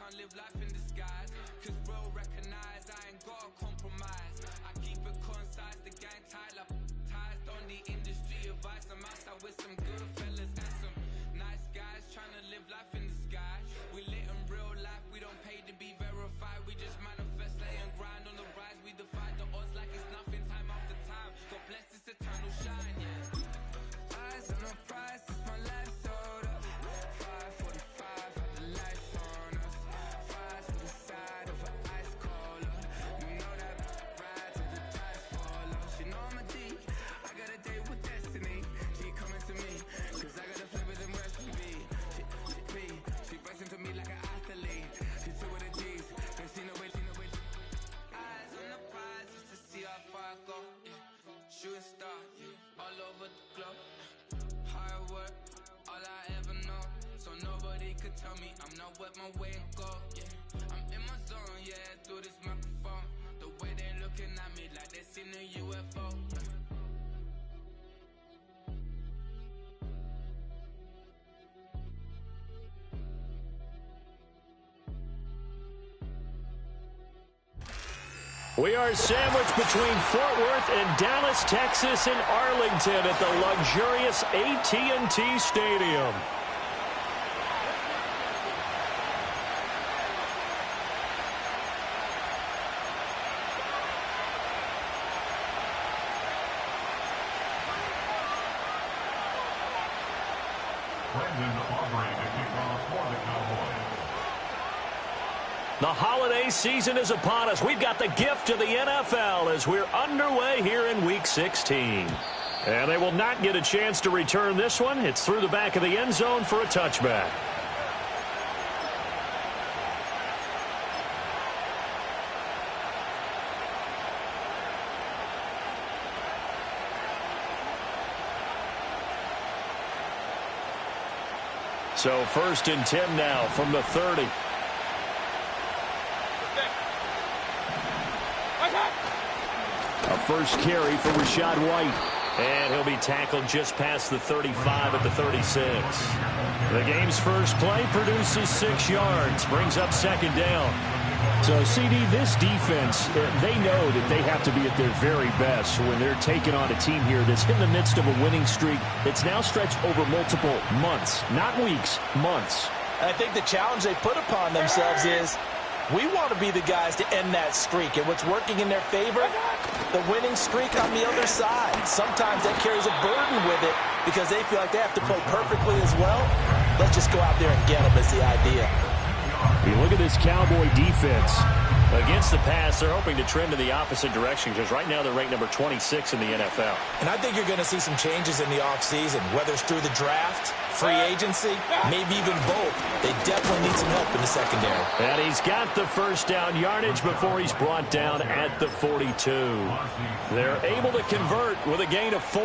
can't live life in disguise. Cause real recognize I ain't gotta compromise. I keep it concise, the gang tied up. Ties on the industry advice. I'm outside with some good fellas and some nice guys trying to live life in the sky. We lit in real life, we don't pay to be verified. We just manifest, lay and grind on the rise. We defy the odds like it's nothing, time after time. God bless this eternal shine, yeah. Eyes on the prize, it's my life sold up. 5:45, had the lights on us. Fries to the side of an ice cola. You know that ride till the tires fall off. She know I'm a D, I got a date with destiny. She coming to me, cause I got the flavors and recipe. She bustin' to me like an athlete. She took with the G's, and she know it. Eyes on the prize just to see how far I go. Yeah. Shooting star, yeah. All over the globe. Hard work, all I ever know. So nobody could tell me I'm not what my way and go. Yeah, I'm in my zone, yeah, through this microphone. The way they looking at me like they seen a UFO. We are sandwiched between Fort Worth and Dallas, Texas, and Arlington at the luxurious AT&T Stadium. The holiday season is upon us. We've got the gift of the NFL as we're underway here in Week 16. And they will not get a chance to return this one. It's through the back of the end zone for a touchback. So 1st and 10 now from the 30. A first carry for Rachaad White. And he'll be tackled just past the 35 at the 36. The game's first play produces 6 yards. Brings up 2nd down. So, CD, this defense, they know that they have to be at their very best when they're taking on a team here that's in the midst of a winning streak that's now stretched over multiple months. Not weeks, months. I think the challenge they put upon themselves is we want to be the guys to end that streak. And what's working in their favor? The winning streak on the other side. Sometimes that carries a burden with it because they feel like they have to play perfectly as well. Let's just go out there and get them is the idea. You look at this Cowboy defense. Against the pass, they're hoping to trend in the opposite direction because right now they're ranked number 26 in the NFL. And I think you're going to see some changes in the offseason, whether it's through the draft, free agency, maybe even both. They definitely need some help in the secondary. And he's got the first down yardage before he's brought down at the 42. They're able to convert with a gain of 4.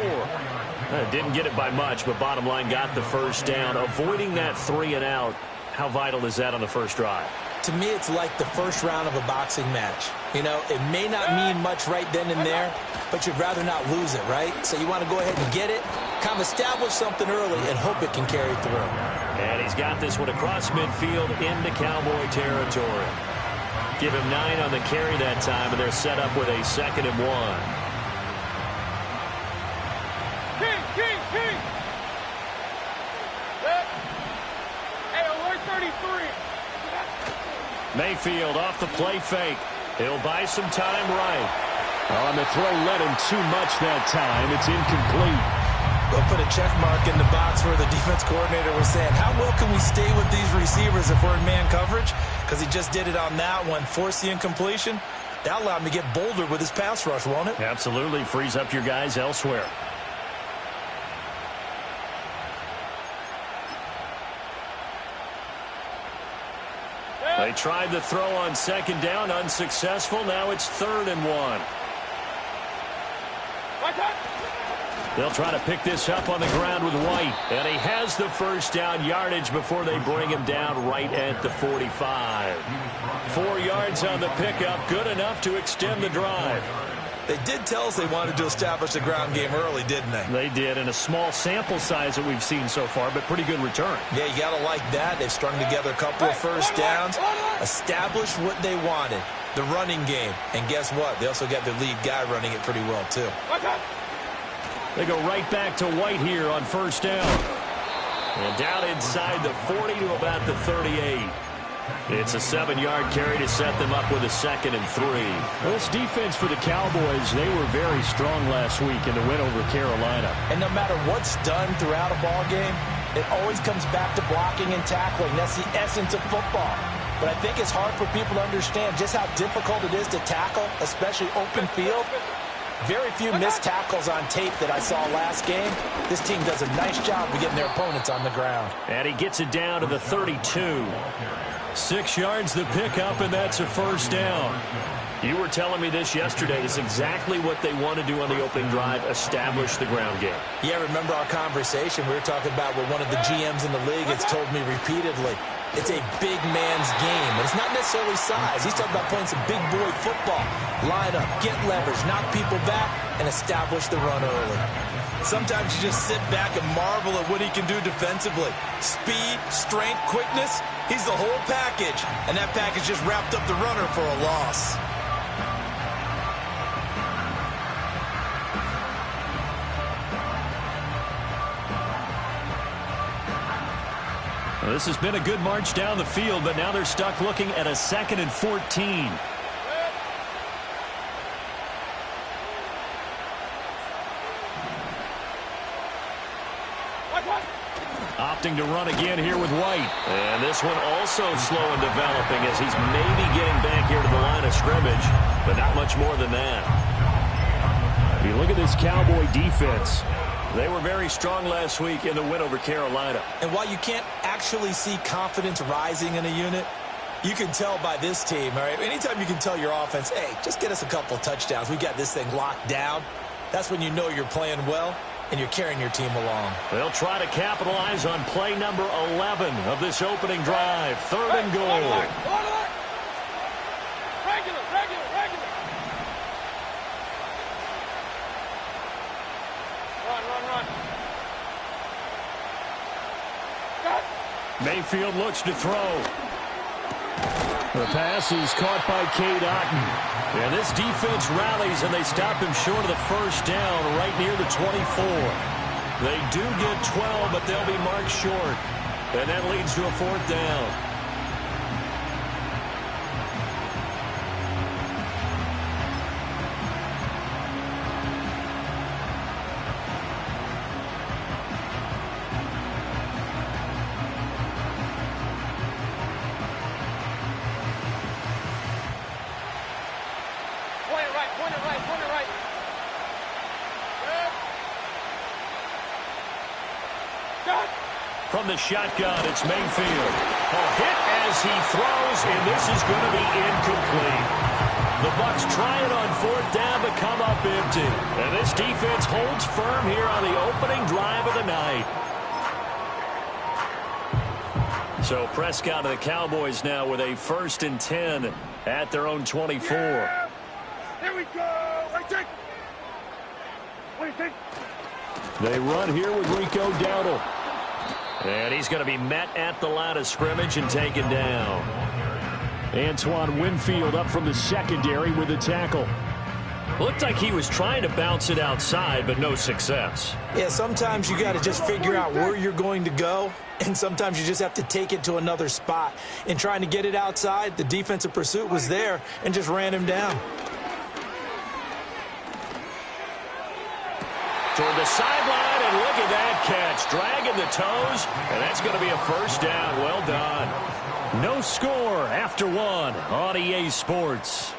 Didn't get it by much, but bottom line got the first down, avoiding that 3 and out. How vital is that on the first drive? To me, it's like the first round of a boxing match. You know, it may not mean much right then and there, but you'd rather not lose it, right? So you want to go ahead and get it, kind of establish something early, and hope it can carry through. And he's got this one across midfield into Cowboy territory. Give him 9 on the carry that time, and they're set up with a 2nd and 1. Mayfield off the play fake. He'll buy some time right. On the throw, let him too much that time. It's incomplete. They'll put a check mark in the box where the defense coordinator was saying, how well can we stay with these receivers if we're in man coverage? Because he just did it on that one, forced the incompletion. That allowed him to get bolder with his pass rush, won't it? Absolutely. Frees up your guys elsewhere. They tried the throw on 2nd down, unsuccessful. Now it's 3rd and 1. They'll try to pick this up on the ground with White. And he has the first down yardage before they bring him down right at the 45. 4 yards on the pickup, good enough to extend the drive. They did tell us they wanted to establish the ground game early, didn't they? They did, and a small sample size that we've seen so far, but pretty good return. Yeah, you got to like that. They've strung together a couple of first downs. established what they wanted, the running game. And guess what? They also got their lead guy running it pretty well, too. They go right back to White here on first down. And down inside the 40 to about the 38. It's a 7-yard carry to set them up with a 2nd and 3. Well, this defense for the Cowboys, they were very strong last week in the win over Carolina. And no matter what's done throughout a ball game, it always comes back to blocking and tackling. That's the essence of football. But I think it's hard for people to understand just how difficult it is to tackle, especially open field. Very few missed tackles on tape that I saw last game. This team does a nice job of getting their opponents on the ground. And he gets it down to the 32. 6 yards the pickup, and that's a first down. You were telling me this yesterday. It's exactly what they want to do on the opening drive, establish the ground game. Yeah, remember our conversation? We were talking about what one of the GMs in the league has told me repeatedly. It's a big man's game, and it's not necessarily size. He's talking about playing some big boy football. Line up, get leverage, knock people back, and establish the run early. Sometimes you just sit back and marvel at what he can do defensively. Speed, strength, quickness, he's the whole package. And that package just wrapped up the runner for a loss. Well, this has been a good march down the field, but now they're stuck looking at a 2nd and 14. Opting to run again here with White. And this one also slow in developing as he's maybe getting back here to the line of scrimmage, but not much more than that. You look at this Cowboy defense. They were very strong last week in the win over Carolina. And while you can't actually see confidence rising in a unit, you can tell by this team, all right? Anytime you can tell your offense, hey, just get us a couple of touchdowns. We got this thing locked down. That's when you know you're playing well and you're carrying your team along. They'll try to capitalize on play number 11 of this opening drive. 3rd and goal. Mayfield looks to throw. The pass is caught by Cade Otton. And this defense rallies, and they stop him short of the first down right near the 24. They do get 12, but they'll be marked short. And that leads to a 4th down. From the shotgun, it's Mayfield. A hit as he throws, and this is going to be incomplete. The Bucs try it on 4th down to come up empty. And this defense holds firm here on the opening drive of the night. So Prescott and the Cowboys now with a 1st and 10 at their own 24. Yeah! Here we go! What do you think? They run here with Rico Dowdle. And he's going to be met at the line of scrimmage and taken down. Antoine Winfield up from the secondary with a tackle. Looked like he was trying to bounce it outside, but no success. Yeah, sometimes you got to just figure out where you're going to go, and sometimes you just have to take it to another spot. In trying to get it outside, the defensive pursuit was there and just ran him down. Toward the sideline, and look at that catch. Dragging the toes, and that's going to be a 1st down. Well done. No score after 1 on EA Sports.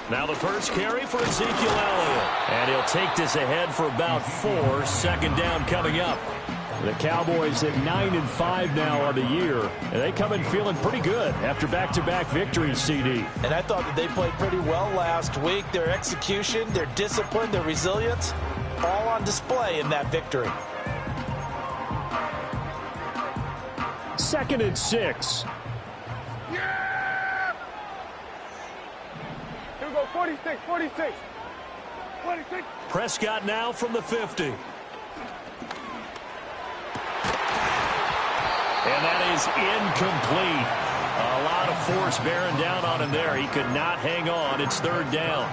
Now the first carry for Ezekiel Elliott. And he'll take this ahead for about 4. 2nd down coming up. The Cowboys at 9-5 now on the year. And they come in feeling pretty good after back-to-back victories, CD. And I thought that they played pretty well last week. Their execution, their discipline, their resilience. all on display in that victory. 2nd and 6. Yeah! Here we go, 46, 46. 46. Prescott now from the 50. And that is incomplete. A lot of force bearing down on him there. He could not hang on. It's 3rd down.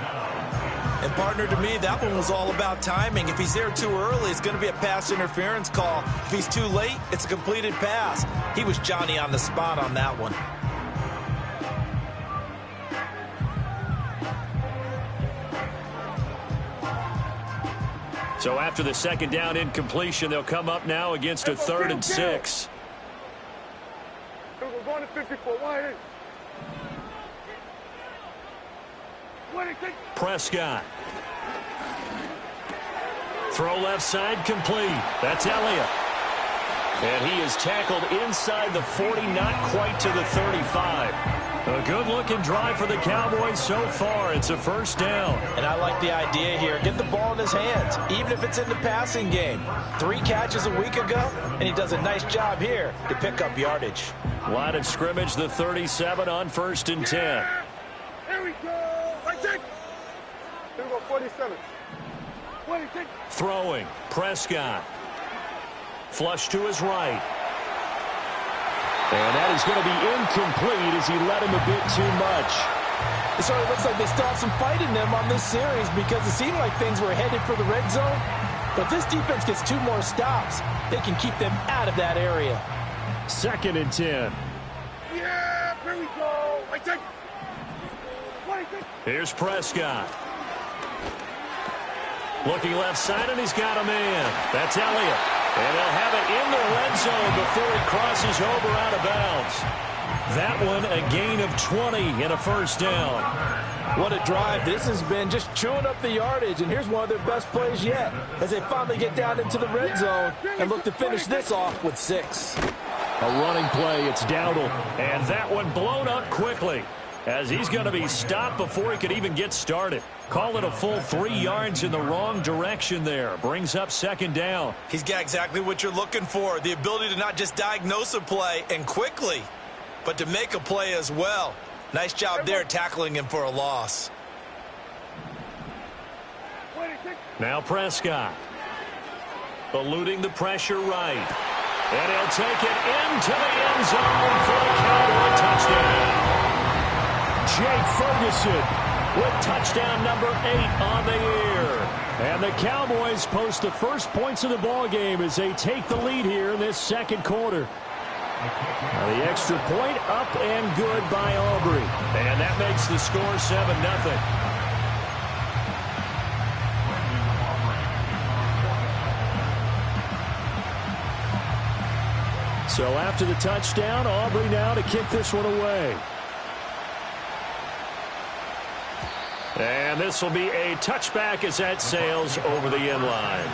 And, partner, to me, that one was all about timing. If he's there too early, it's going to be a pass interference call. If he's too late, it's a completed pass. He was Johnny on the spot on that one. So after the 2nd down incompletion, they'll come up now against a 3rd and 6. We're going to 54. Why? Prescott. Throw left side complete. That's Elliott. And he is tackled inside the 40, not quite to the 35. A good-looking drive for the Cowboys so far. It's a 1st down. And I like the idea here. Get the ball in his hands, even if it's in the passing game. 3 catches a week ago, and he does a nice job here to pick up yardage. Line of scrimmage, the 37 on 1st and 10. Here we go. Right there. Here we go, 47. 46. Throwing. Prescott. Flush to his right. And that is going to be incomplete as he led him a bit too much. It sort of looks like they still have some fight in them on this series because it seemed like things were headed for the red zone. But this defense gets 2 more stops. They can keep them out of that area. 2nd and 10. Yeah, here we go. Right there. 46. Here's Prescott. Looking left side, and he's got a man. That's Elliott. And they'll have it in the red zone before he crosses over out of bounds. That one, a gain of 20 and a 1st down. What a drive. This has been just chewing up the yardage, and here's one of their best plays yet as they finally get down into the red zone and look to finish this off with 6. A running play. It's Dowdle. And that one blown up quickly as he's going to be stopped before he could even get started. Call it a full 3 yards in the wrong direction there. Brings up 2nd down. He's got exactly what you're looking for, the ability to not just diagnose a play and quickly, but to make a play as well. Nice job there tackling him for a loss. 26. Now Prescott. Eluding the pressure right. And he'll take it into the end zone for the Cowboy touchdown. Jake Ferguson with touchdown number 8 on the year. And the Cowboys post the first points of the ball game as they take the lead here in this 2nd quarter. Now the extra point up and good by Aubrey. And that makes the score 7-0. So after the touchdown, Aubrey now to kick this one away. And this will be a touchback as that sails over the end line.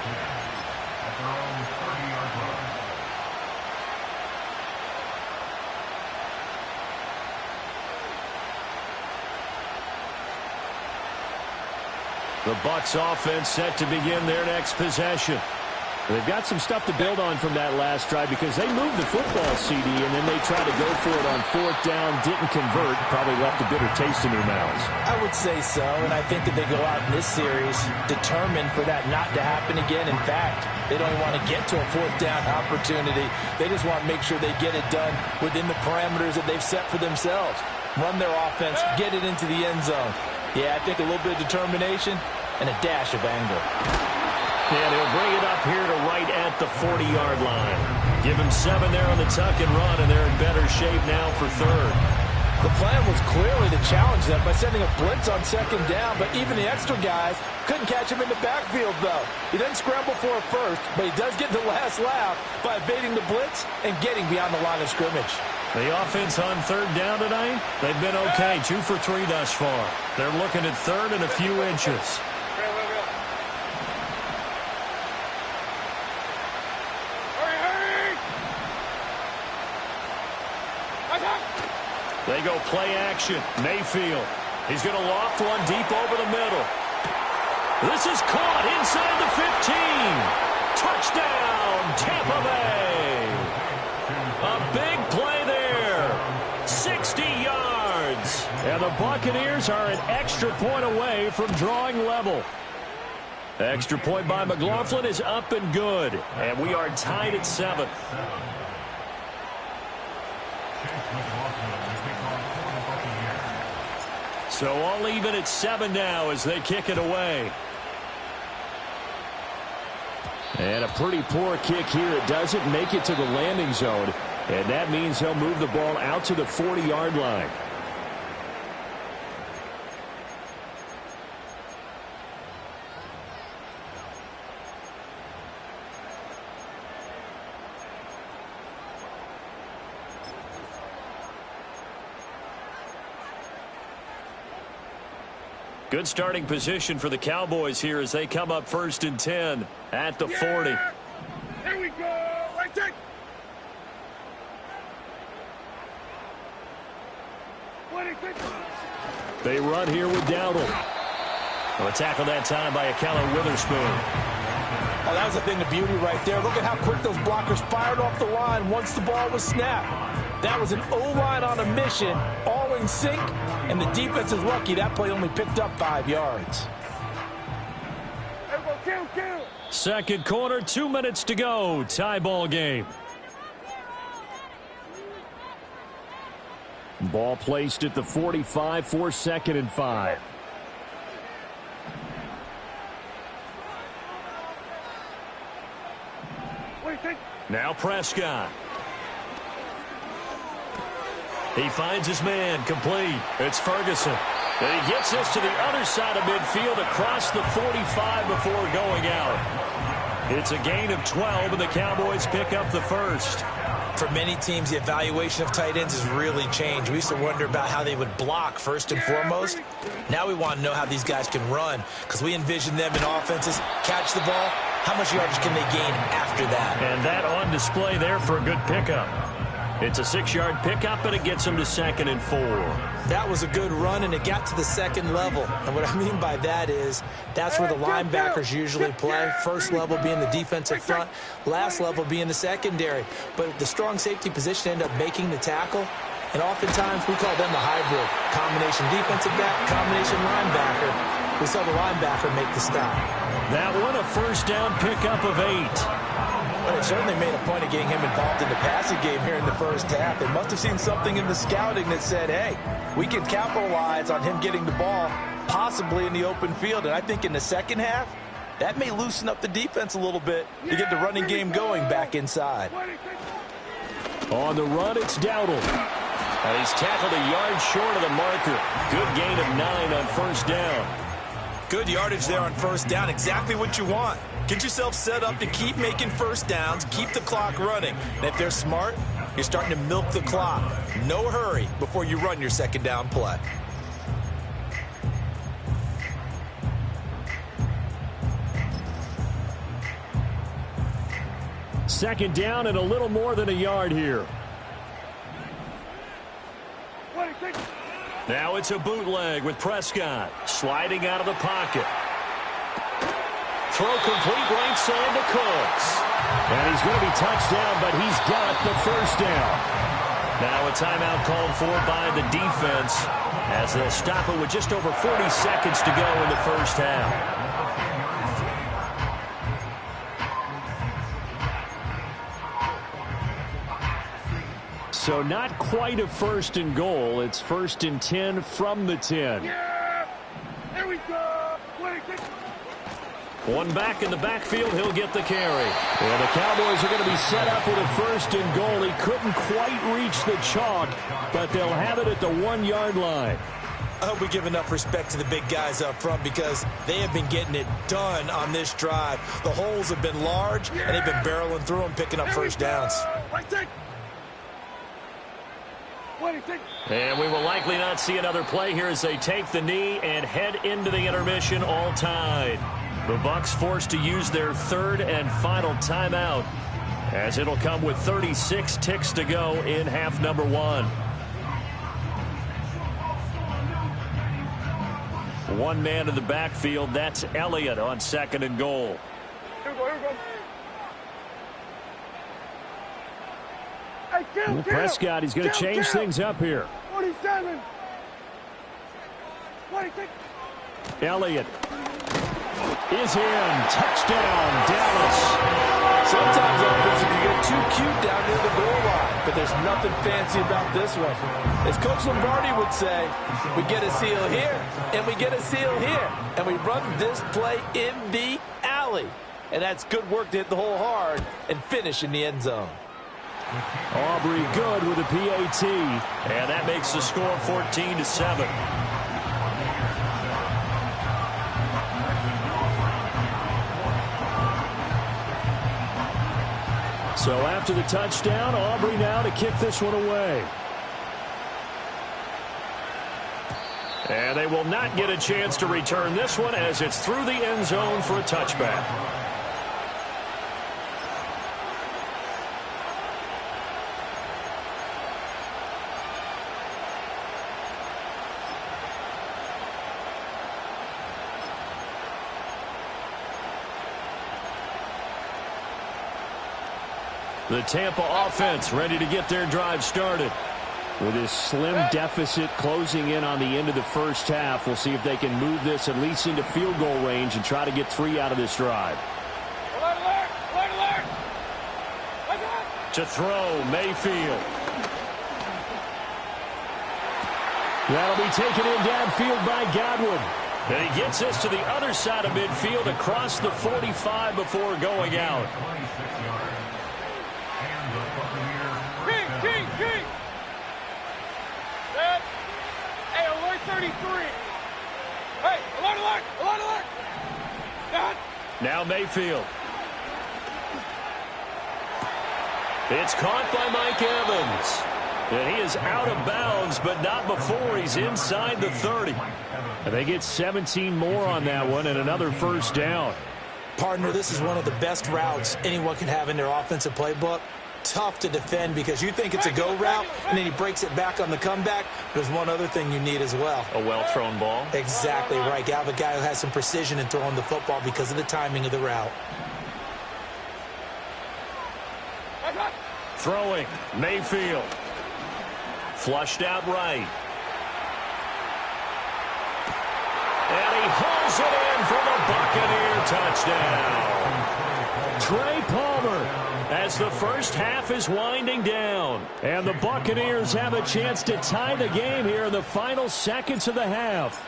The Bucs offense set to begin their next possession. They've got some stuff to build on from that last drive because they moved the football, CD, and then they tried to go for it on 4th down, didn't convert, probably left a bitter taste in their mouths. I would say so, and I think that they go out in this series determined for that not to happen again. In fact, they don't want to get to a 4th down opportunity. They just want to make sure they get it done within the parameters that they've set for themselves. Run their offense, get it into the end zone. Yeah, I think a little bit of determination and a dash of anger. And he'll bring it up here to right at the 40-yard line. Give him 7 there on the tuck and run, and they're in better shape now for 3rd. The plan was clearly to challenge them by sending a blitz on 2nd down, but even the extra guys couldn't catch him in the backfield, though. He doesn't scramble for a first, but he does get the last laugh by evading the blitz and getting beyond the line of scrimmage. The offense on 3rd down tonight, they've been okay, 2 for 3 thus far. They're looking at 3rd and a few inches. They go play action. Mayfield. He's going to loft one deep over the middle. This is caught inside the 15. Steelers are an extra point away from drawing level. Extra point by McLaughlin is up and good. And we are tied at 7. So all even at 7 now as they kick it away. And a pretty poor kick here. It doesn't make it to the landing zone. And that means he'll move the ball out to the 40-yard line. Good starting position for the Cowboys here as they come up 1st and 10 at the 40. Here we go. Right take. They run here with Dowdle. Well, a tackle that time by Akello Witherspoon. Oh, that was a thing of beauty right there. Look at how quick those blockers fired off the line once the ball was snapped. That was an O-line on a mission, all in sync, and the defense is lucky that play only picked up 5 yards. Kill. Second quarter, 2 minutes to go. Tie ball game. Ball placed at the 45 for 2nd and 5. Now Prescott. He finds his man, complete. It's Ferguson. And he gets this to the other side of midfield across the 45 before going out. It's a gain of 12, and the Cowboys pick up the first. For many teams, the evaluation of tight ends has really changed. We used to wonder about how they would block first and foremost. Now we want to know how these guys can run because we envision them in offenses, catch the ball. How much yardage can they gain after that? And that on display there for a good pickup. It's a 6-yard pickup, and it gets them to 2nd and 4. That was a good run, and it got to the second level. And what I mean by that is that's where the linebackers usually play. First level being the defensive front, last level being the secondary. But the strong safety position ended up making the tackle. And oftentimes we call them the hybrid. Combination defensive back, combination linebacker. We saw the linebacker make the stop. That one a first down pickup of 8. But it certainly made a point of getting him involved in the passing game here in the first half. They must have seen something in the scouting that said, hey, we can capitalize on him getting the ball possibly in the open field. And I think in the second half, that may loosen up the defense a little bit to get the running game going back inside. On the run, it's Dowdle. He's tackled a yard short of the marker. Good gain of 9 on first down. Good yardage there on first down. Exactly what you want. Get yourself set up to keep making first downs, keep the clock running. And if they're smart, you're starting to milk the clock. No hurry before you run your second down play. Second down and a little more than a yard here. Now it's a bootleg with Prescott sliding out of the pocket. Throw complete right side to Cooks. And he's going to be touched down, but he's got the first down. Now a timeout called for by the defense as they'll stop it with just over 40 seconds to go in the first half. So not quite a 1st and goal. It's 1st and 10 from the 10. Yeah! There we go! 26. One back in the backfield, he'll get the carry. And the Cowboys are going to be set up with a 1st and goal. He couldn't quite reach the chalk, but they'll have it at the 1-yard line. I hope we give enough respect to the big guys up front because they have been getting it done on this drive. The holes have been large, and they've been barreling through them, picking up first downs. And we will likely not see another play here as they take the knee and head into the intermission all tied. The Bucs forced to use their 3rd and final timeout as it'll come with 36 ticks to go in half number 1. One man in the backfield, that's Elliott on 2nd and goal. Here we go. Prescott, he's going to change things up here. 47. Elliott is in. Touchdown, Dallas. Sometimes offense can get too cute down near the goal line, but there's nothing fancy about this one. As Coach Lombardi would say, we get a seal here, and we get a seal here, and we run this play in the alley. And that's good work to hit the hole hard and finish in the end zone. Aubrey good with a PAT. And that makes the score 14-7. So after the touchdown, Aubrey now to kick this one away. And they will not get a chance to return this one as it's through the end zone for a touchback. The Tampa offense ready to get their drive started. With this slim deficit closing in on the end of the first half, we'll see if they can move this at least into field goal range and try to get 3 out of this drive. To throw, Mayfield. That'll be taken in downfield by Godwin. And he gets this to the other side of midfield across the 45 before going out. King. Hey, alert 33. Hey, alert. Dad. Now Mayfield. It's caught by Mike Evans. And he is out of bounds, but not before he's inside the 30. And they get 17 more on that one and another first down. Partner, this is one of the best routes anyone can have in their offensive playbook. Tough to defend because you think it's a go route, and then he breaks it back on the comeback. There's one other thing you need as well. A well-thrown ball. Exactly right. You have a guy who has some precision in throwing the football because of the timing of the route. Throwing, Mayfield. Flushed out right. And he hauls it in for the Buccaneer touchdown. Trey Palmer as the first half is winding down. And the Buccaneers have a chance to tie the game here in the final seconds of the half.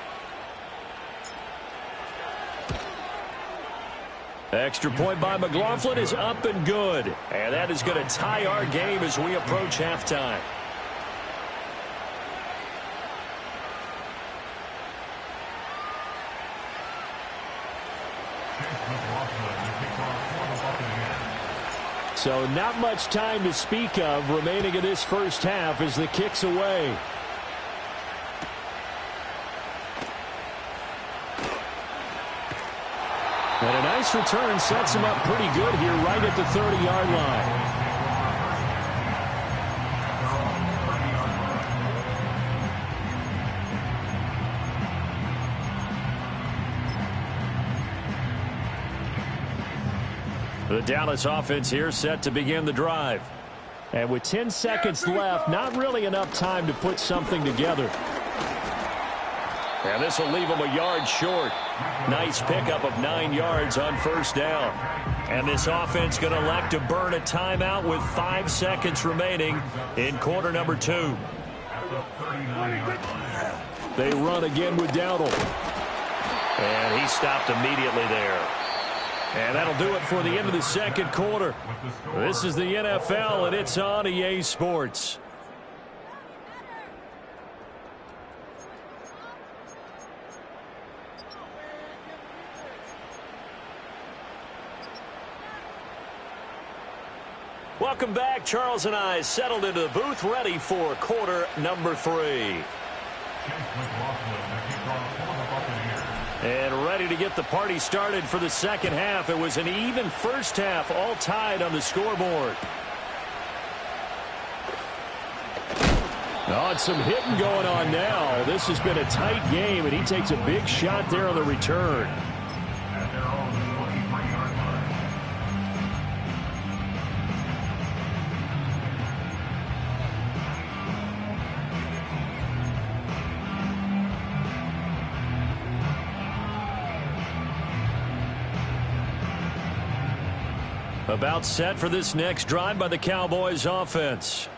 Extra point by McLaughlin is up and good. And that is going to tie our game as we approach halftime. So not much time to speak of remaining in this first half as the kick's away. And a nice return sets him up pretty good here right at the 30-yard line. The Dallas offense here set to begin the drive. And with 10 seconds left, not really enough time to put something together. And this will leave them a yard short. Nice pickup of 9 yards on first down. And this offense going to elect to burn a timeout with 5 seconds remaining in quarter number 2. They run again with Dowdle. And he stopped immediately there. And that'll do it for the end of the second quarter. This is the NFL, and it's on EA Sports. Welcome back. Charles and I settled into the booth, ready for quarter number 3. And ready to get the party started for the second half. It was an even first half, all tied on the scoreboard. Oh, it's some hitting going on now. This has been a tight game, and he takes a big shot there on the return. About set for this next drive by the Cowboys offense.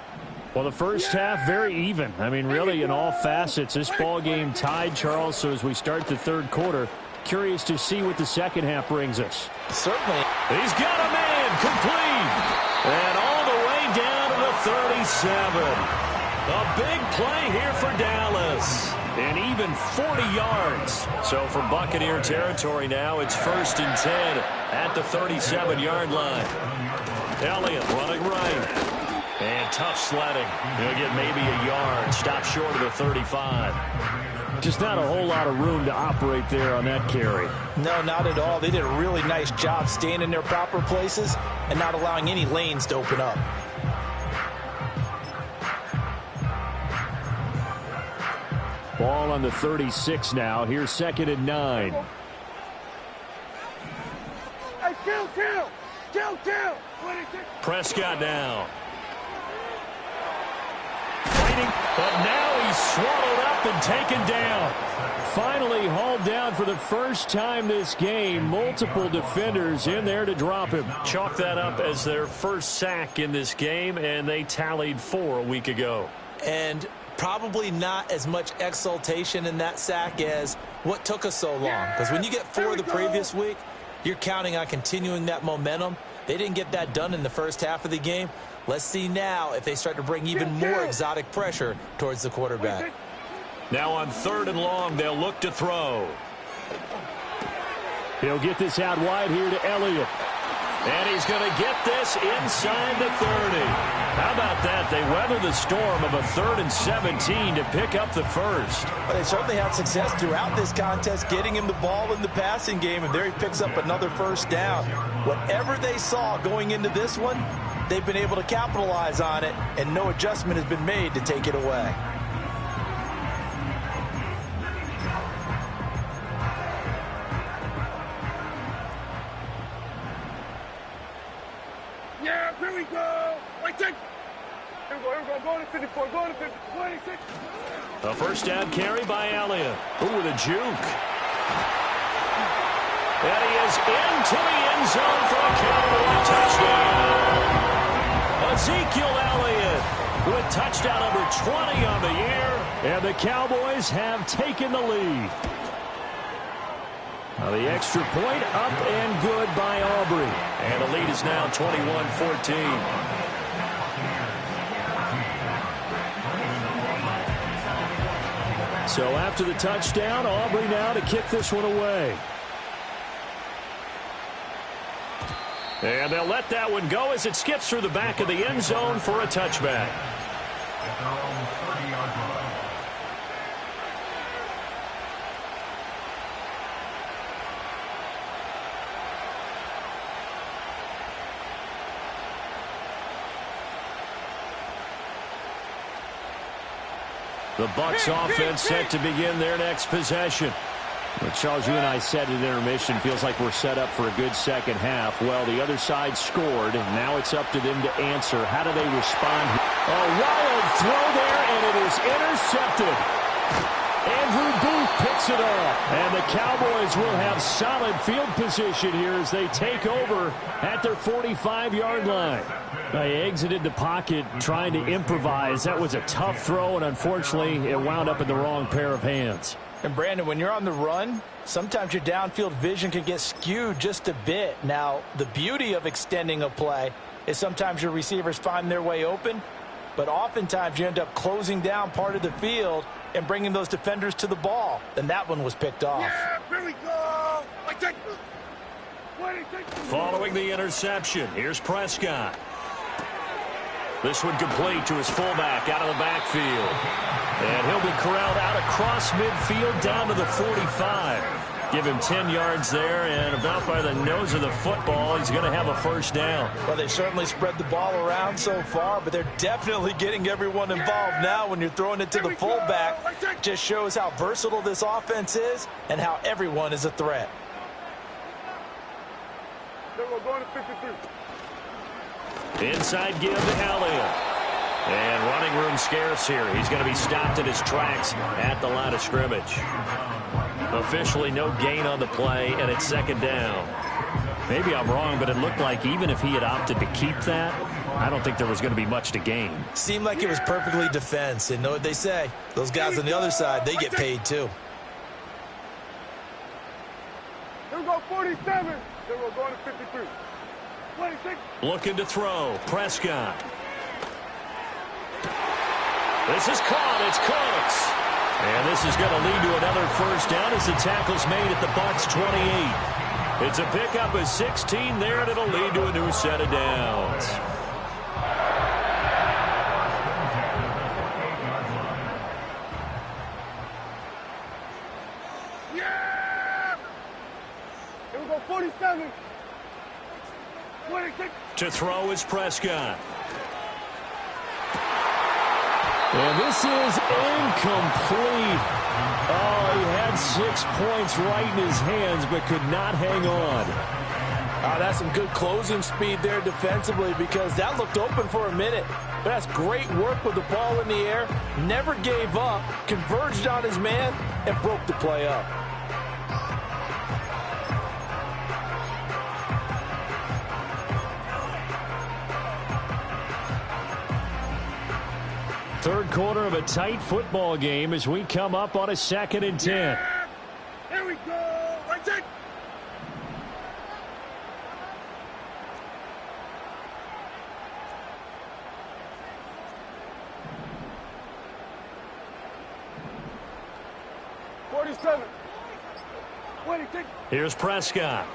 Well, the first half, very even. I mean, really, in all facets, this ball game tied, Charles. So as we start the third quarter, curious to see what the second half brings us. Certainly. He's got a man complete. And all the way down to the 37. A big play here for Dallas. And even 40 yards. So from Buccaneer territory now, it's 1st and 10 at the 37-yard line. Elliott running right. And tough sledding. He'll get maybe a yard. Stop short of the 35. Just not a whole lot of room to operate there on that carry. No, not at all. They did a really nice job staying in their proper places and not allowing any lanes to open up. Ball on the 36 now. Here's 2nd and 9. Hey, kill. Prescott now. Fighting, but now he's swallowed up and taken down. Finally hauled down for the first time this game. Multiple defenders in there to drop him. Chalk that up as their first sack in this game, and they tallied 4 a week ago. And probably not as much exultation in that sack as what took us so long. Because when you get 4 the previous week, you're counting on continuing that momentum. They didn't get that done in the first half of the game. Let's see now if they start to bring even more exotic pressure towards the quarterback. Now on 3rd and long, they'll look to throw. He'll get this out wide here to Elliott. And he's going to get this inside the 30. How about that? They weather the storm of a 3rd and 17 to pick up the first. But they certainly had success throughout this contest, getting him the ball in the passing game, and there he picks up another first down. Whatever they saw going into this one, they've been able to capitalize on it, and no adjustment has been made to take it away. Yeah, here we go. Wait, check. Here we go. Go to 54. Go to 26. A first down carry by Elliott. Ooh, with a juke. And he is into the end zone for a Cowboy touchdown. Ezekiel Elliott with touchdown number 20 on the year. And the Cowboys have taken the lead. Now the extra point up and good by Aubrey. And the lead is now 21-14. So after the touchdown, Aubrey now to kick this one away. And they'll let that one go as it skips through the back of the end zone for a touchback. The Bucs offense set to begin their next possession. Well, Charles, you and I said at intermission, feels like we're set up for a good second half. Well, the other side scored, and now it's up to them to answer. How do they respond? A wild throw there, and it is intercepted. Andrew Booth picks it off. And the Cowboys will have solid field position here as they take over at their 45-yard line. They exited the pocket trying to improvise. That was a tough throw, and unfortunately, it wound up in the wrong pair of hands. And, Brandon, when you're on the run, sometimes your downfield vision can get skewed just a bit. Now, the beauty of extending a play is sometimes your receivers find their way open, but oftentimes you end up closing down part of the field and bringing those defenders to the ball. And that one was picked off. Yeah, here we go. Following the interception, here's Prescott. This one complete to his fullback out of the backfield. And he'll be corralled out across midfield down to the 45. Give him 10 yards there, and about by the nose of the football, he's going to have a first down. Well, they certainly spread the ball around so far, but they're definitely getting everyone involved now when you're throwing it to the fullback. Just shows how versatile this offense is and how everyone is a threat. Then we're going to 53. Inside give to Elliott. And running room scarce here. He's going to be stopped in his tracks at the line of scrimmage. Officially no gain on the play, and it's second down. Maybe I'm wrong, but it looked like even if he had opted to keep that, I don't think there was going to be much to gain. Seemed like it was perfectly defense. And know what they say? Those guys on the other side, they get paid too. Here we go, 47. Then we're going to 53. 26. Looking to throw. Prescott. This is caught. It's Cooks. And this is going to lead to another first down as the tackle's made at the Bucs 28. It's a pickup of 16 there, and it'll lead to a new set of downs. Yeah! Here we go, 47. 26. To throw is Prescott. And this is incomplete. Oh, he had 6 points right in his hands, but could not hang on. Oh, that's some good closing speed there defensively, because that looked open for a minute. But that's great work with the ball in the air. Never gave up, converged on his man, and broke the play up. Third quarter of a tight football game as we come up on a 2nd and 10. Yeah! Here we go. Right check. Here's Prescott.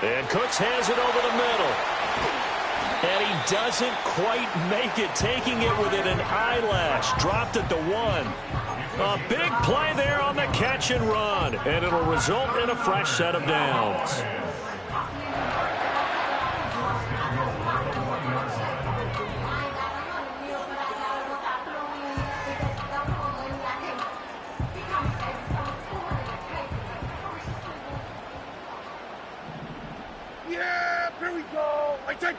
And Cooks has it over the middle. And he doesn't quite make it, taking it within an eyelash. Dropped at the 1. A big play there on the catch and run. And it'll result in a fresh set of downs. Yeah, here we go. Right check.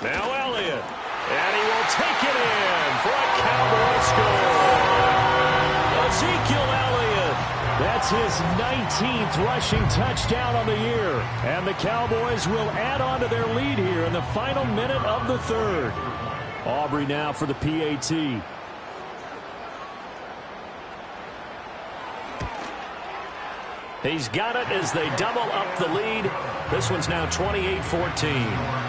Now Elliott. And he will take it in for a Cowboy score. Ezekiel Elliott. That's his 19th rushing touchdown on the year. And the Cowboys will add on to their lead here in the final minute of the 3rd. Aubrey now for the PAT. He's got it as they double up the lead. This one's now 28-14.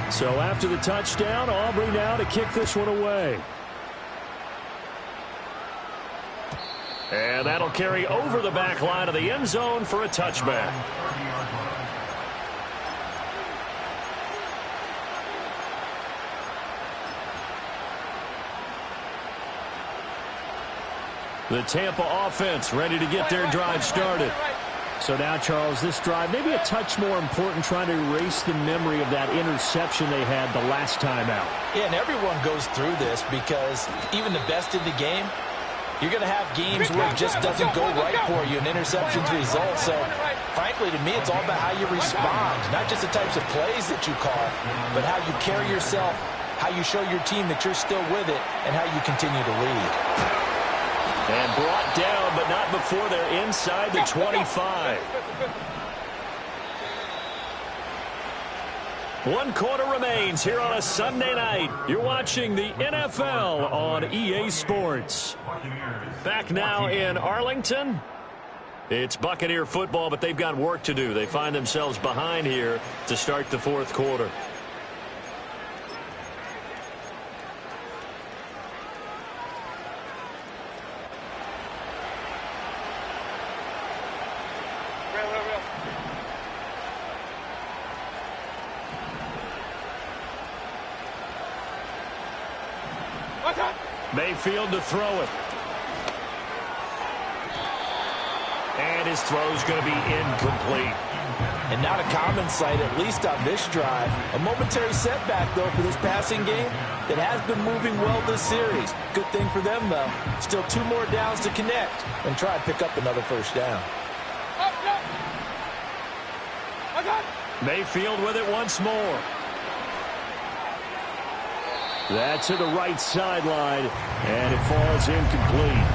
So after the touchdown, Aubrey now to kick this one away. And that'll carry over the back line of the end zone for a touchback. The Tampa offense ready to get their drive started. So now, Charles, this drive maybe a touch more important, trying to erase the memory of that interception they had the last time out. Yeah, and everyone goes through this because even the best in the game, you're going to have games where it just doesn't go right for you, and interceptions result. So, frankly, to me, it's all about how you respond, not just the types of plays that you call, but how you carry yourself, how you show your team that you're still with it, and how you continue to lead. And brought down, but not before they're inside the 25. 1 quarter remains here on a Sunday night. You're watching the NFL on EA Sports. Back now in Arlington. It's Buccaneer football, but they've got work to do. They find themselves behind here to start the 4th quarter. Mayfield to throw it. And his throw's going to be incomplete. And not a common sight, at least on this drive. A momentary setback, though, for this passing game that has been moving well this series. Good thing for them, though. Still 2 more downs to connect and try and pick up another first down. Mayfield with it once more. That's to the right sideline, and it falls incomplete.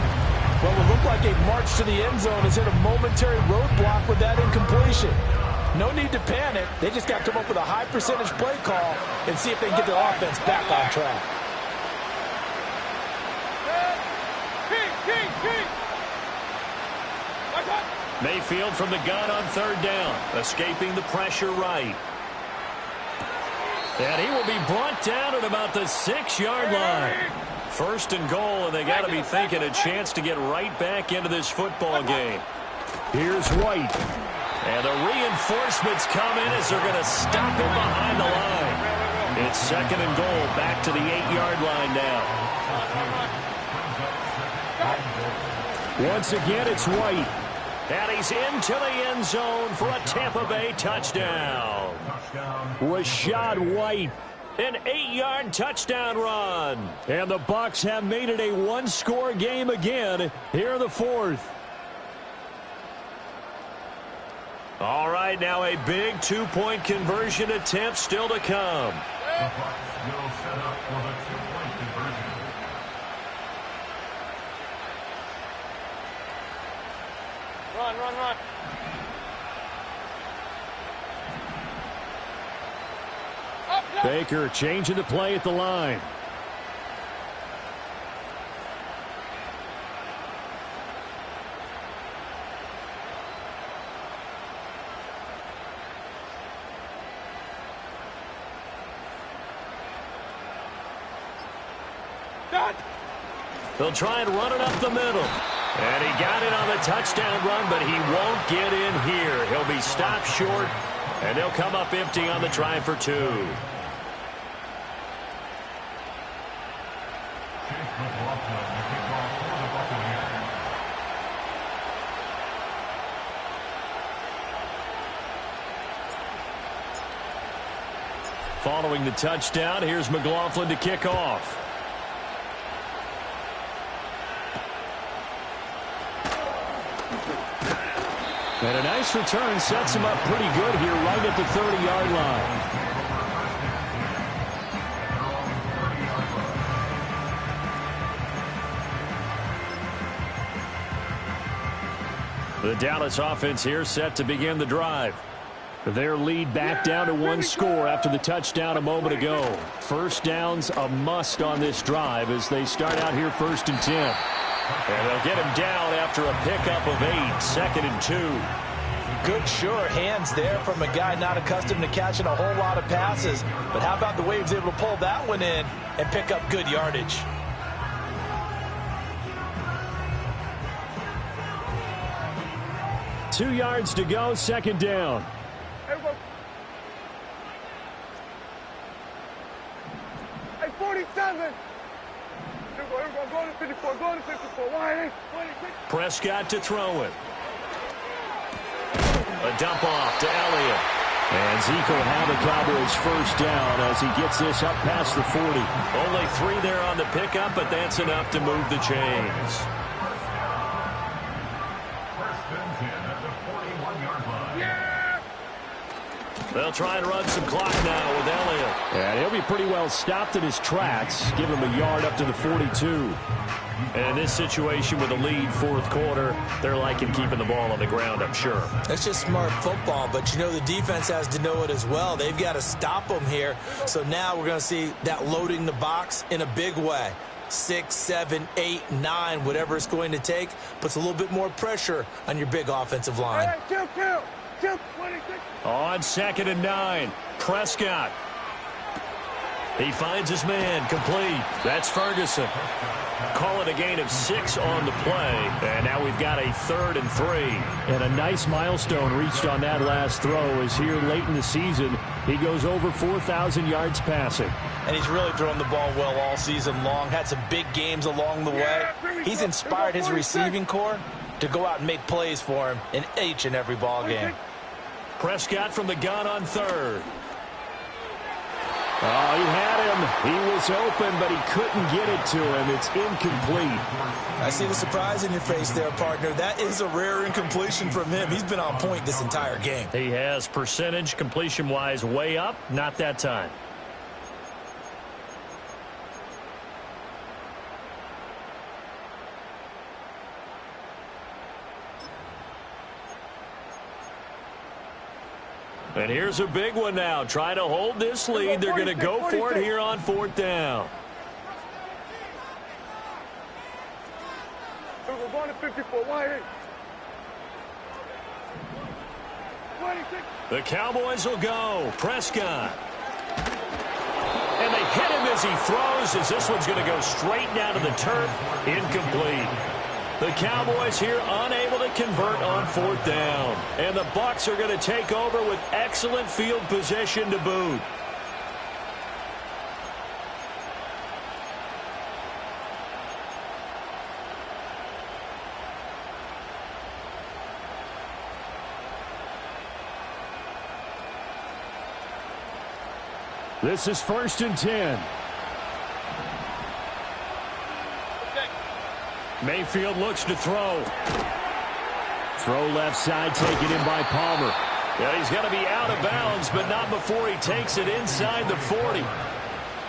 Well, it looked like a march to the end zone has hit a momentary roadblock with that incompletion. No need to panic. They just got to come up with a high percentage play call and see if they can get their offense back on track. Mayfield from the gun on 3rd down, escaping the pressure right. And he will be brought down at about the 6-yard line. 1st and goal, and they got to be thinking a chance to get right back into this football game. Here's White. And the reinforcements come in as they're going to stop him behind the line. It's 2nd and goal, back to the 8-yard line now. Once again, it's White. And he's into the end zone for a Tampa Bay touchdown. Rashad White. An 8-yard touchdown run. And the Bucs have made it a 1-score game again here in the 4th. All right, now a big 2-point conversion attempt still to come. Run. Baker changing the play at the line. They'll try and run it up the middle. And he got it on the touchdown run, but he won't get in here. He'll be stopped short, and they'll come up empty on the try for 2. Following the touchdown, here's McLaughlin to kick off. And a nice return sets him up pretty good here right at the 30-yard line. The Dallas offense here set to begin the drive. Their lead back down to 1 score after the touchdown a moment ago. First down's a must on this drive as they start out here 1st and 10. And they'll get him down after a pickup of 8, 2nd and 2. Good, sure hands there from a guy not accustomed to catching a whole lot of passes. But how about the way he was able to pull that one in and pick up good yardage? Two yards to go, 2nd down. Hey, 47. Go to 54. Go to 54. Why? Prescott to throw it. A dump off to Elliott. And Zeke will have the Cowboys first down as he gets this up past the 40. Only 3 there on the pickup, but that's enough to move the chains. They'll try and run some clock now with Elliott. And he'll be pretty well stopped in his tracks. Give him a yard up to the 42. And in this situation with a lead 4th quarter, they're liking keeping the ball on the ground, I'm sure. That's just smart football, but you know the defense has to know it as well. They've got to stop them here. So now we're going to see that loading the box in a big way. 6, 7, 8, 9, whatever it's going to take, puts a little bit more pressure on your big offensive line. Hey, kill. 26. On 2nd and 9, Prescott. He finds his man, complete. That's Ferguson. Call it a gain of 6 on the play. And now we've got a 3rd and 3. And a nice milestone reached on that last throw as here late in the season, he goes over 4,000 yards passing. And he's really thrown the ball well all season long. Had some big games along the way. He's inspired his receiving corps to go out and make plays for him in each and every ball game. Prescott from the gun on third. Oh, he had him. He was open, but he couldn't get it to him. It's incomplete. I see the surprise in your face there, partner. That is a rare incompletion from him. He's been on point this entire game. He has percentage completion-wise way up. Not that time. And here's a big one now. Trying to hold this lead. They're going to go for it here on fourth down. We're going to 54. 1-8. The Cowboys will go. Prescott. And they hit him as he throws, as this one's going to go straight down to the turf. Incomplete. The Cowboys here unable to convert on fourth down. And the Bucs are going to take over with excellent field position to boot. This is 1st and 10. Mayfield looks to throw. Throw left side, taken in by Palmer. Yeah, he's going to be out of bounds, but not before he takes it inside the 40.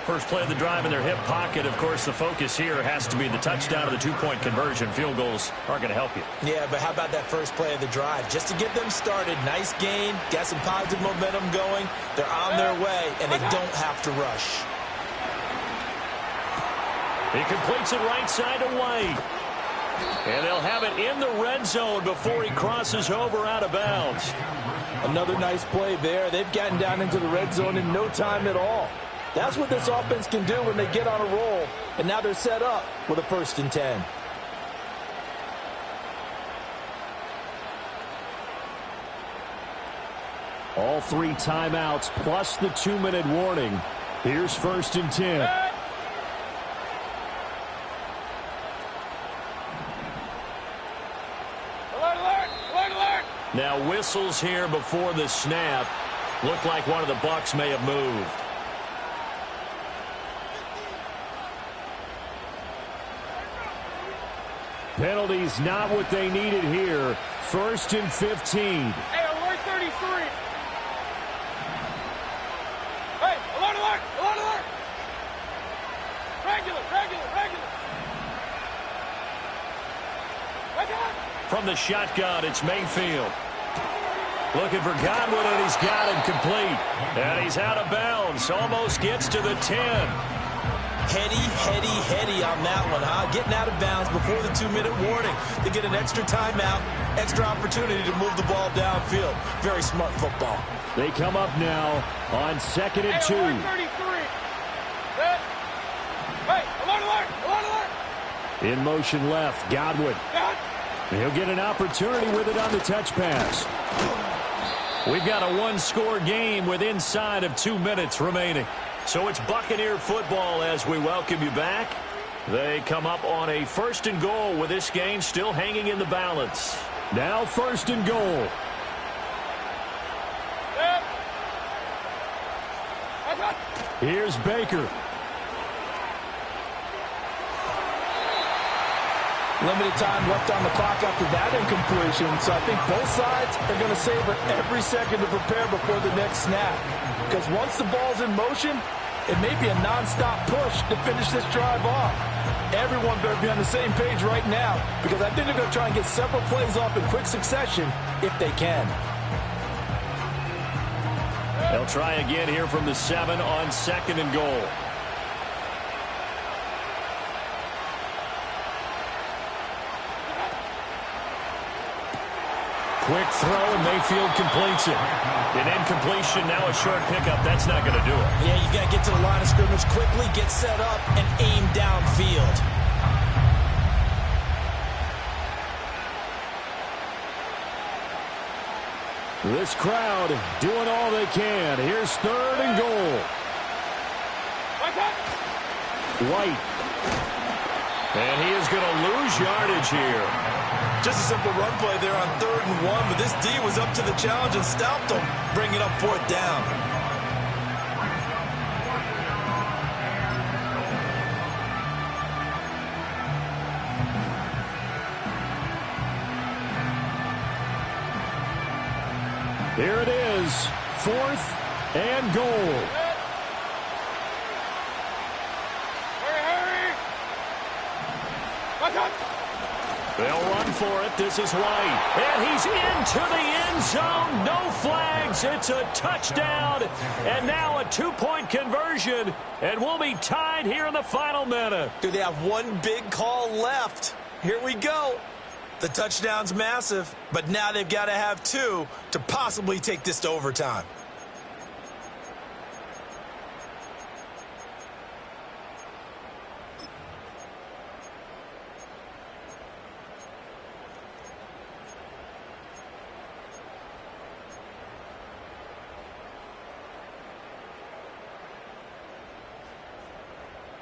First play of the drive in their hip pocket. Of course, the focus here has to be the touchdown of the two-point conversion. Field goals aren't going to help you. Yeah, but how about that first play of the drive? Just to get them started, nice gain, got some positive momentum going. They're on their way, and they don't have to rush. He completes it right side to White. And they'll have it in the red zone before he crosses over out of bounds. Another nice play there. They've gotten down into the red zone in no time at all. That's what this offense can do when they get on a roll. And now they're set up with a 1st and 10. All 3 timeouts plus the 2-minute warning. Here's 1st and 10. Now whistles here before the snap. Looked like one of the Bucs may have moved. Penalties not what they needed here. 1st and 15. Hey, alert 33. Hey, alert, alert, alert, alert. Regular. From the shotgun, it's Mayfield. Looking for Godwin, and he's got him complete. And he's out of bounds. Almost gets to the 10. Heady on that one, huh? Getting out of bounds before the 2-minute warning. They get an extra timeout, extra opportunity to move the ball downfield. Very smart football. They come up now on 2nd and 2. Alert 33. Hey, alert. In motion left, Godwin. He'll get an opportunity with it on the touch pass. We've got a one-score game with inside of 2 minutes remaining. So it's Buccaneer football as we welcome you back. They come up on a 1st and goal with this game still hanging in the balance. Now 1st and goal. Here's Baker. Limited time left on the clock after that incompletion, so I think both sides are going to savor every second to prepare before the next snap. Because once the ball's in motion, it may be a nonstop push to finish this drive off. Everyone better be on the same page right now, because I think they're going to try and get several plays off in quick succession if they can. They'll try again here from the 7 on 2nd and goal. Quick throw, and Mayfield completes it. An incompletion, now a short pickup. That's not going to do it. Yeah, you got to get to the line of scrimmage quickly, get set up, and aim downfield. This crowd doing all they can. Here's 3rd and goal. White. And he is going to lose yardage here. Just a simple run play there on 3rd and 1, but this D was up to the challenge and stopped them, bringing up 4th down. Here it is, 4th and goal. They'll run for it. This is White. And he's into the end zone. No flags. It's a touchdown. And now a 2-point conversion. And we'll be tied here in the final minute. Do they have one big call left? Here we go. The touchdown's massive, but now they've got to have 2 to possibly take this to overtime.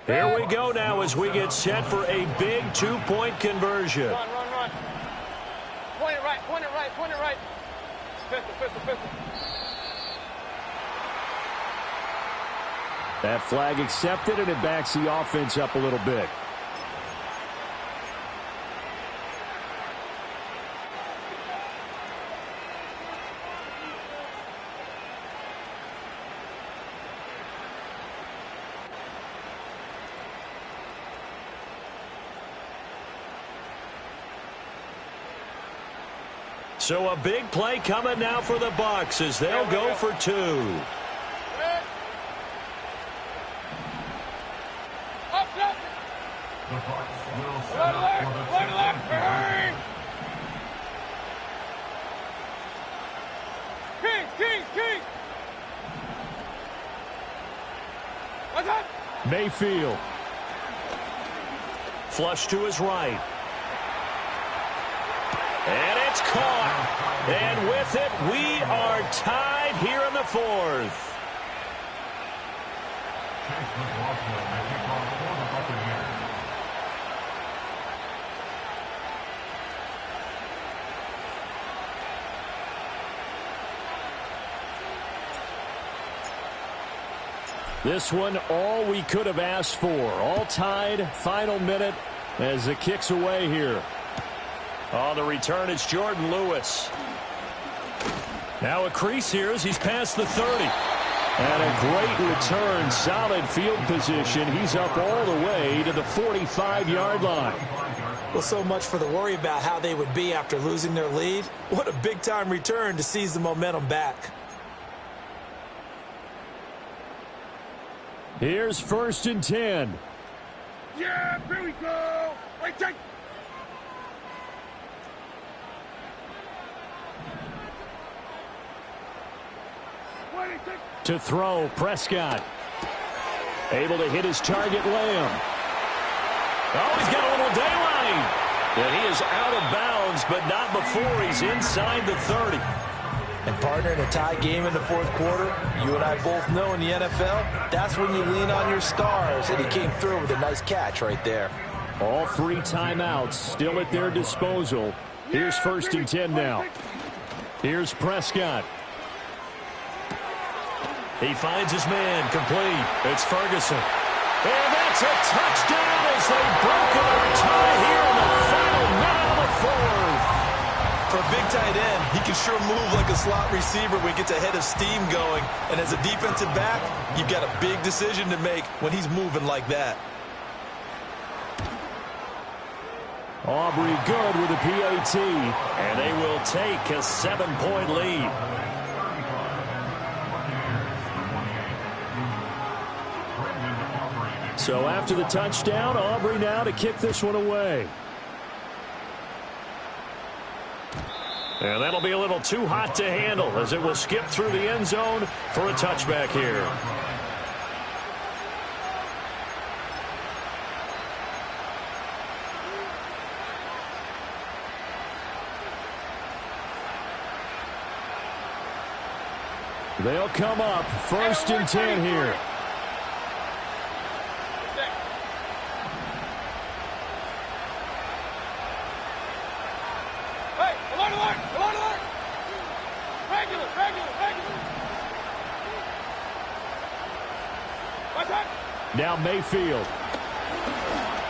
Here we go now as we get set for a big 2-point conversion. Run. Point it right. Pistol. That flag accepted, and it backs the offense up a little bit. So a big play coming now for the Bucs as they'll go for 2. King. Mayfield. Flush to his right. And it's caught. And with it, we are tied here in the 4th. This one, all we could have asked for. All tied, final minute as it kicks away here. On the return, it's Jordan Lewis. Now a crease here as he's past the 30. And a great return, solid field position. He's up all the way to the 45-yard line. Well, so much for the worry about how they would be after losing their lead. What a big-time return to seize the momentum back. Here's 1st and 10. Yeah, here we go. Wait, take. To throw, Prescott. Able to hit his target, Lamb. Oh, he's got a little daylight. And he is out of bounds, but not before he's inside the 30. And partner, in a tie game in the 4th quarter, you and I both know in the NFL, that's when you lean on your stars. And he came through with a nice catch right there. All 3 timeouts still at their disposal. Here's 1st and 10 now. Here's Prescott. He finds his man, complete. It's Ferguson. And that's a touchdown as they've broken our tie here in the final minute of the 4th. For a big tight end, he can sure move like a slot receiver when he gets a head of steam going. And as a defensive back, you've got a big decision to make when he's moving like that. Aubrey good with a PAT. And they will take a 7-point lead. So after the touchdown, Aubrey now to kick this one away. And that'll be a little too hot to handle as it will skip through the end zone for a touchback here. They'll come up 1st and 10 here. Now Mayfield.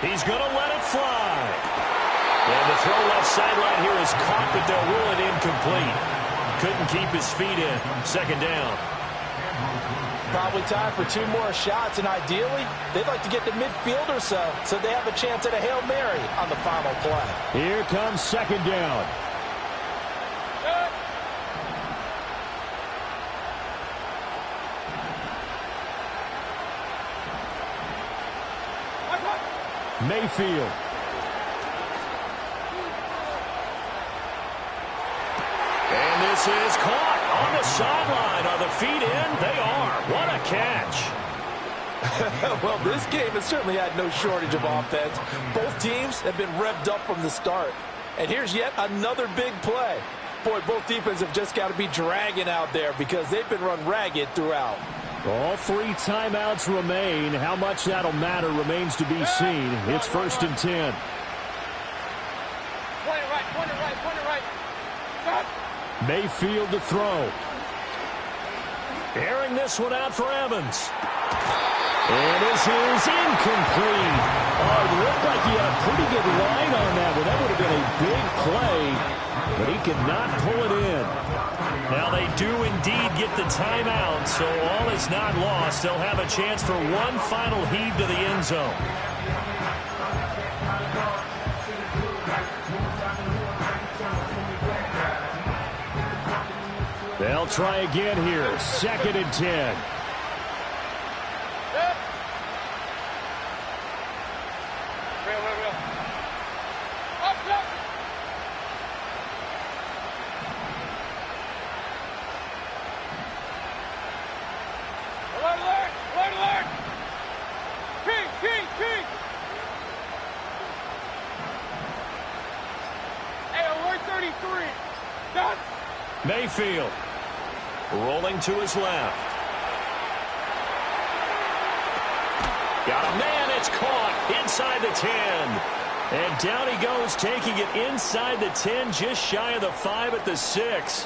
He's going to let it fly. And the throw left sideline here is caught, but they'll rule it incomplete. Couldn't keep his feet in. Second down. Probably time for 2 more shots, and ideally, they'd like to get to midfield or so they have a chance at a Hail Mary on the final play. Here comes second down. Mayfield. And this is caught on the sideline. Are the feet in? They are. What a catch. Well, this game has certainly had no shortage of offense. Both teams have been revved up from the start. And here's yet another big play. Boy, both defenses have just got to be dragging out there because they've been run ragged throughout. All 3 timeouts remain. How much that'll matter remains to be seen. It's 1st and 10. Point it right. Stop. Mayfield to throw. Airing this one out for Evans. And this is incomplete. Oh, it looked like he had a pretty good line on that one. That would have been a big play, but he could not pull it in. Now they do indeed get the timeout, so all is not lost. They'll have a chance for one final heave to the end zone. They'll try again here. 2nd and 10. Mayfield rolling to his left. Got a man. It's caught inside the 10. And down he goes, taking it inside the 10, just shy of the 5 at the 6.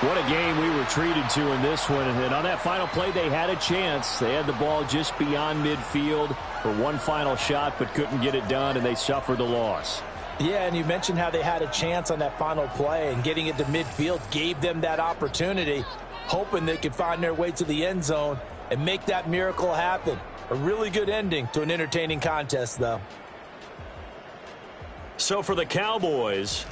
What a game we were treated to in this one. And on that final play, they had a chance. They had the ball just beyond midfield for one final shot, but couldn't get it done, and they suffered the loss. Yeah, and you mentioned how they had a chance on that final play, and getting it to midfield gave them that opportunity, hoping they could find their way to the end zone and make that miracle happen. A really good ending to an entertaining contest, though. So for the Cowboys,